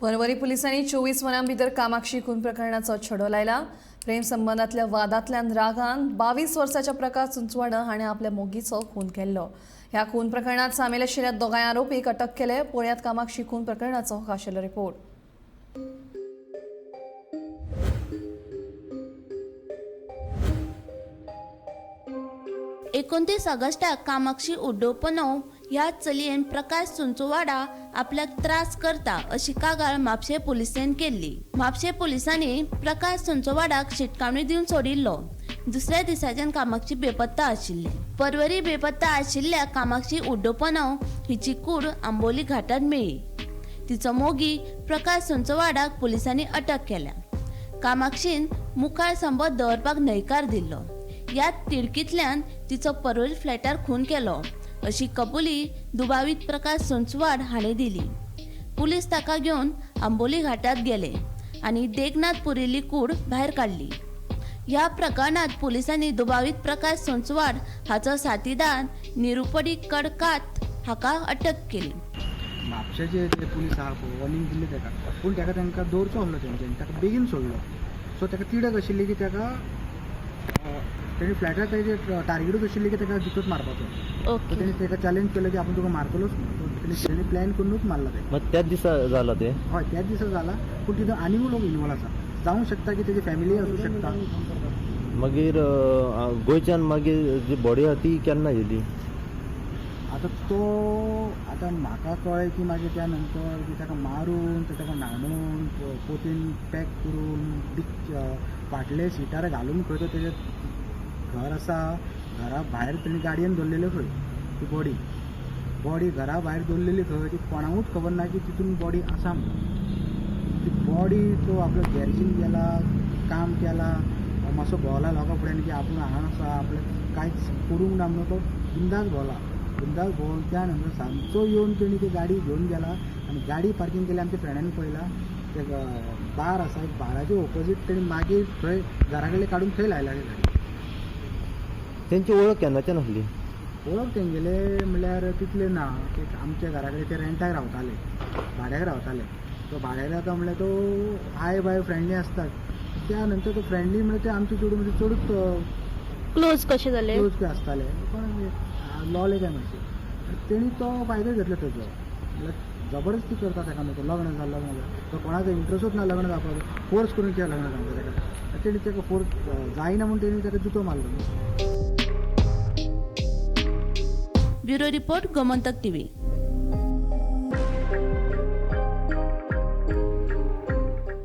परवरी पोलिसांनी 24 वरां भितर कामाक्षी खून प्रकरणाचो छडो लायला। प्रेम संबंधांतल्या वादांतल्यान रागान 22 वर्साच्या प्रकाश चुंचवाड हाणें आपल्या मोगीचो खून केल्लो। ह्या खून प्रकरणात सामील आशिल्ल्या दोगांय आरोपीक अटक केले। पळयात कामाक्षी खून प्रकरणाचो खाशेलो रिपोर्ट। 29 ऑगस्टाक कामाक्षी उड्डोपनो ह्या चलयेन प्रकाश चुंचवाडा आपल्याक त्रास करता अशी कागाळ म्हापशें पुलिसेन केल्ली। म्हापशें पुलिसांनी प्रकाश चुंचवाडाक शिटकावणी दिवन सोडिल्लो। दुसऱ्या दिसाच्यान कामाक्षी बेपत्ता आशिल्ली। परवरी बेपत्ता आशिल्ल्या कामाक्षी उड्डोपनो हिची कूड आंबोली घाटात मेळ्ळी। तिचो मोगी प्रकाश चुंचवाडाक पुलिसांनी अटक केल्या। कामाक्षीन मुखार संबंद दवरपाक न्हयकार दिल्लो। ह्या तिडकींतल्यान तिचो परवरी फ्लॅटार खून केलो अशी कबुली दुबावीत प्रकाश चुंचवाड हाणें दिली। पुलीस ताका घेवन आंबोली घाटात गेले आनी देगनात पुरिल्ली कूड भायर काडली। ह्या प्रकरणात पुलिसांनी दुबावीत प्रकाश चुंचवाड हाचो साथीदार निरुपडी कडकात हाका अटक केली। म्हापशेचे जे पुलीस आहा पळय वॉर्निंग दिल्ली ताका, पूण तांकां दवरचो आहलो तेंच्यांनी, ताका बेगीन सोडलो। सो ताका तिडक आशिल्ली की ताका तेणी फ्लॅटार तेजे टार्गेटूच आशिल्ली की ताका जितूच मारपाचो। ओके, तेणी ताका चॅलेंज केलं की आपण तुका मारतलोच। तेणी प्लॅन करूनच मारला ते। मग त्याच दिसा झाला ते? हय, त्याच दिसा जाला, पूण तिथं आनीक लोक इन्वॉल्व आसा। जावंक शकता की तेजी फॅमिली आसूं शकता। मागीर गोंयच्यान मागीर जी बॉडी आहा ती केन्ना येयली? आता म्हाका कळ्ळें की मागीर त्या नंतर की ताका मारून ताका न्हाणून पोतीन पॅक करून फाटले सिटार घालून खंय तो तेजें घर आसा, घरा भायर तेणी गाडयेन दवरलेली खंय ती बॉडी घरा भायर दवरलेली खंय ती कोणाकूच खबर ना की तितून बॉडी आसा म्हणून। ती बॉडी तो आपलो गॅरेजीन गेला, काम केला, मातसो भोंवला लोकां फुड्यान की आपूण हांगा आसा, आपल्याक कांयच करूंक ना म्हणून तो बिंदास भोंवून त्या नंतर सांजचो येवन तेणी ती गाडी घेवन गेला आनी गाडी पार्किंग केली। आमच्या फ्रेंडांनी पळयला ते बार आसा, बाराच्या ऑपोजीट तेणी मागीर थंय घरा कडले काडून थंय लायला ती गाडी। त्यांची ओळख केन्नाच्यान आसली? ओळख तेंगेले म्हणल्यार तितले ना, ते आमच्या घरा कडेन ते रेंटाक रावताले, भाड्याक रावताले। तो भाड्याक रावता म्हणल्यार तो हाय बाय फ्रेंडली आसतात। त्या नंतर तो फ्रेंडली म्हणल्यार ते आमचे चेडूं चडूच क्लोज कशे जाले? क्लोज आसताले, पण लॉले काय मातशें तेणी तो फायदो घेतलो तेजो। म्हणल्यार जबरदस्ती करता ताका न्हू, लग्न जालें तो कोणाचो इंट्रस्टूच ना लग्न जावपाक, फोर्स करून केलें लग्न जावपाक ताका। तेणी ताका फोर्स जायना म्हणून तेणी ताका जुतो मारलो। Bureau report Gomantak TV.